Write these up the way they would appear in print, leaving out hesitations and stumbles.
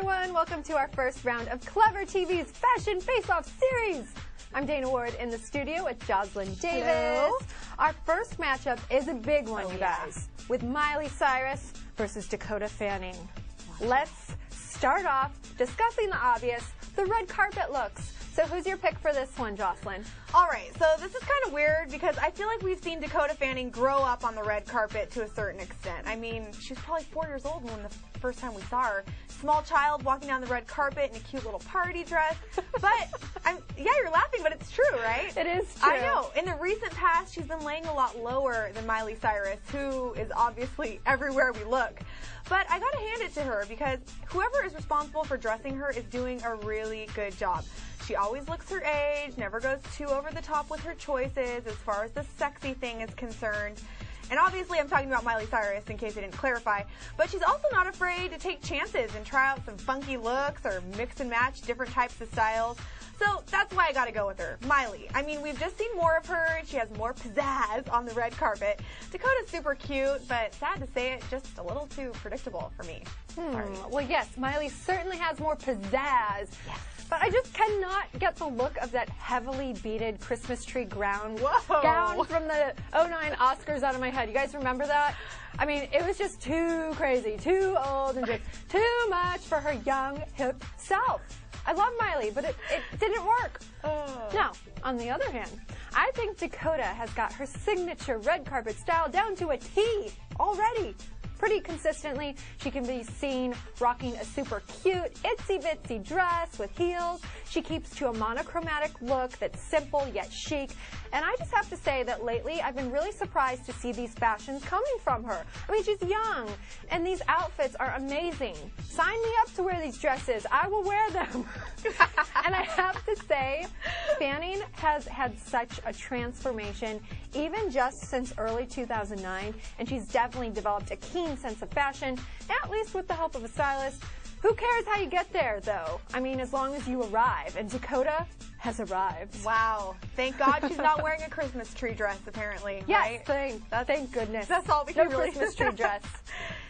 everyone, welcome to our first round of Clever TV's Fashion Face-Off series. I'm Dana Ward in the studio with Jocelyn Davis. Hello. Our first matchup is a big one, you guys, with Miley Cyrus versus Dakota Fanning. Let's start off discussing the obvious, the red carpet looks. So who's your pick for this one, Jocelyn? All right, so this is kind of weird because I feel like we've seen Dakota Fanning grow up on the red carpet to a certain extent. I mean, she was probably 4 years old when the first time we saw her. Small child walking down the red carpet in a cute little party dress. But, yeah, you're laughing, but it's true, right? It is true. I know. In the recent past, she's been laying a lot lower than Miley Cyrus, who is obviously everywhere we look. But I gotta hand it to her because whoever is responsible for dressing her is doing a really good job. She always looks her age, never goes too over the top with her choices as far as the sexy thing is concerned. And obviously I'm talking about Miley Cyrus in case I didn't clarify, but she's also not afraid to take chances and try out some funky looks or mix and match different types of styles. So that's why I gotta go with her. Miley. I mean, we've just seen more of her and she has more pizzazz on the red carpet. Dakota's super cute, but sad to say it, just a little too predictable for me. Well, yes, Miley certainly has more pizzazz. Yes. But I just cannot get the look of that heavily beaded Christmas tree gown from the '09 Oscars out of my head. You guys remember that? I mean, it was just too crazy, too old, and just too much for her young, hip self. I love Miley, but it didn't work. Now, on the other hand, I think Dakota has got her signature red carpet style down to a T already. Pretty consistently, she can be seen rocking a super cute, itsy-bitsy dress with heels. She keeps to a monochromatic look that's simple yet chic. And I just have to say that lately, I've been really surprised to see these fashions coming from her. I mean, she's young, and these outfits are amazing. Sign me up to wear these dresses. I will wear them. And I have to say, Fanning has had such a transformation, even just since early 2009, and she's definitely developed a keen sense of fashion, at least with the help of a stylist. Who cares how you get there, though? I mean, as long as you arrive. And Dakota has arrived. Wow. Thank God she's not wearing a Christmas tree dress, apparently. Yes, right? thank goodness. That's all we can no really Christmas tree dress.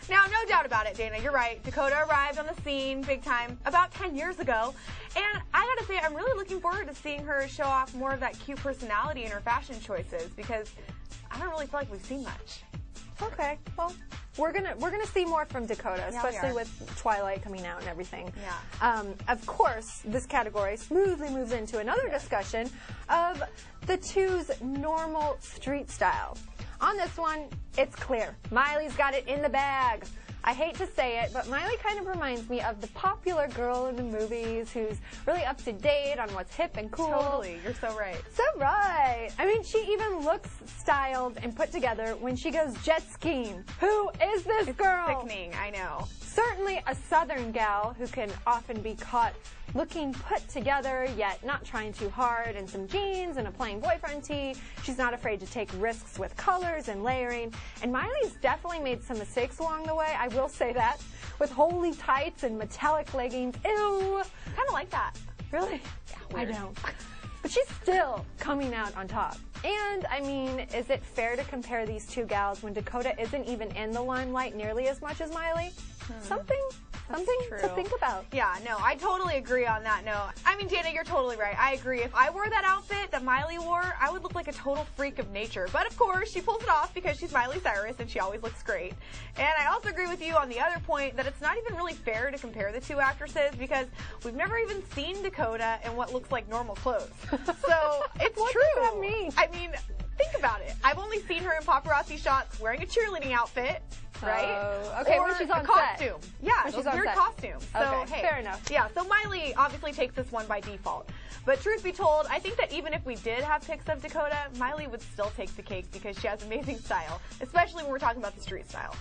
Now, no doubt about it, Dana, you're right. Dakota arrived on the scene big time about 10 years ago. And I gotta say, I'm really looking forward to seeing her show off more of that cute personality in her fashion choices because I don't really feel like we've seen much. Okay, well, we're gonna see more from Dakota, Yeah, especially with Twilight coming out and everything. Yeah. Of course, this category smoothly moves into another discussion of the two's normal street style. On this one, it's clear. Miley's got it in the bag. I hate to say it, but Miley kind of reminds me of the popular girl in the movies who's really up to date on what's hip and cool. Totally, you're so right. So right. I mean, she even looks styled and put together when she goes jet skiing. Who is this girl? Sickening, I know. Certainly a southern gal who can often be caught looking put together, yet not trying too hard, in some jeans and a plain boyfriend tee. She's not afraid to take risks with colors and layering. And Miley's definitely made some mistakes along the way, I will say that, with holy tights and metallic leggings. Ew! Kind of like that. Really? Yeah, I don't. But she's still coming out on top. And, I mean, is it fair to compare these two gals when Dakota isn't even in the limelight nearly as much as Miley? Something to think about. Yeah, no, I totally agree on that note. I mean, Dana, you're totally right. I agree. If I wore that outfit that Miley wore, I would look like a total freak of nature. But of course, she pulls it off because she's Miley Cyrus and she always looks great. And I also agree with you on the other point that it's not even really fair to compare the two actresses because we've never even seen Dakota in what looks like normal clothes. So it's what true. What does that mean? I mean, think about it. I've only seen her in paparazzi shots wearing a cheerleading outfit. Right? Oh, okay, or when she's on a costume. set. Yeah, when those she's on weird set. costumes. So, Okay, hey. fair enough. Yeah, so Miley obviously takes this one by default. But truth be told, I think that even if we did have pics of Dakota, Miley would still take the cake because she has amazing style, especially when we're talking about the street style.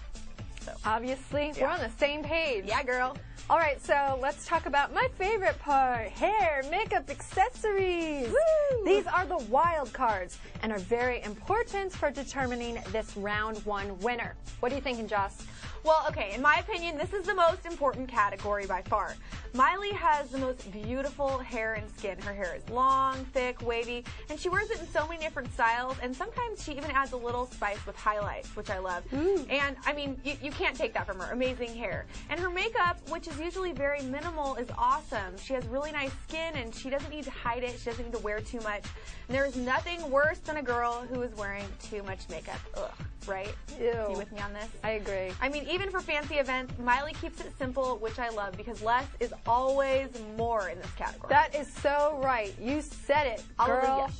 So. Obviously, we're on the same page. Yeah, girl. All right, so let's talk about my favorite part, hair, makeup, accessories. Woo! These are the wild cards and are very important for determining this round one winner. What are you thinking, Joss? Well, okay, in my opinion, this is the most important category by far. Miley has the most beautiful hair and skin. Her hair is long, thick, wavy, and she wears it in so many different styles, and sometimes she even adds a little spice with highlights, which I love. And, I mean, you can't take that from her. Amazing hair. And her makeup, which is usually very minimal, is awesome. She has really nice skin, and she doesn't need to hide it. She doesn't need to wear too much. And there is nothing worse than a girl who is wearing too much makeup. Ugh. Right? Ew. You with me on this? I agree. I mean, even for fancy events, Miley keeps it simple, which I love, because less is always more in this category. That is so right. You said it, girl. Hallelujah.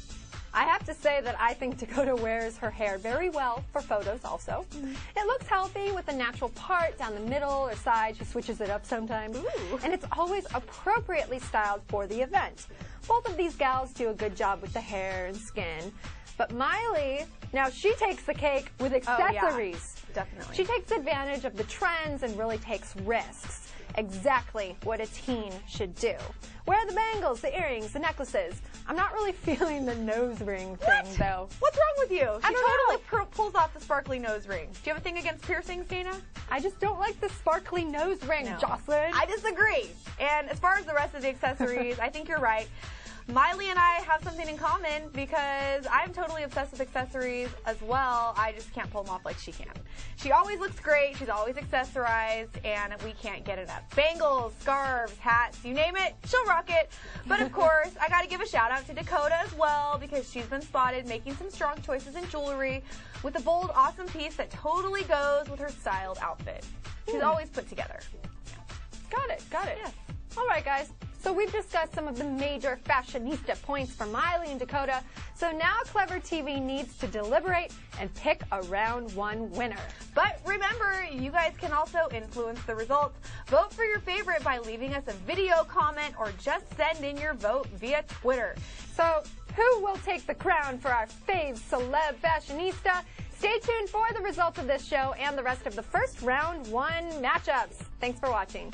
I have to say that I think Dakota wears her hair very well for photos also. It looks healthy with a natural part down the middle or side. She switches it up sometimes. And it's always appropriately styled for the event. Both of these gals do a good job with the hair and skin. But Miley, now she takes the cake with accessories. Oh, yeah, definitely. She takes advantage of the trends and really takes risks. Exactly what a teen should do. Wear the bangles, the earrings, the necklaces. I'm not really feeling the nose ring thing, though. What's wrong with you? She don't totally pulls off the sparkly nose ring. Do you have a thing against piercings, Dana? I just don't like the sparkly nose ring, No. Jocelyn. I disagree. And as far as the rest of the accessories, I think you're right. Miley and I have something in common because I'm totally obsessed with accessories as well. I just can't pull them off like she can. She always looks great. She's always accessorized, and we can't get enough. Bangles, scarves, hats, you name it, she'll rock it. But of course, I got to give a shout out to Dakota as well because she's been spotted making some strong choices in jewelry with a bold, awesome piece that totally goes with her styled outfit. She's always put together. Got it, got it. Yes. All right, guys. So we've discussed some of the major fashionista points for Miley and Dakota. So now Clever TV needs to deliberate and pick a round one winner. But remember, you guys can also influence the results. Vote for your favorite by leaving us a video comment or just send in your vote via Twitter. So who will take the crown for our fave celeb fashionista? Stay tuned for the results of this show and the rest of the first round one matchups. Thanks for watching.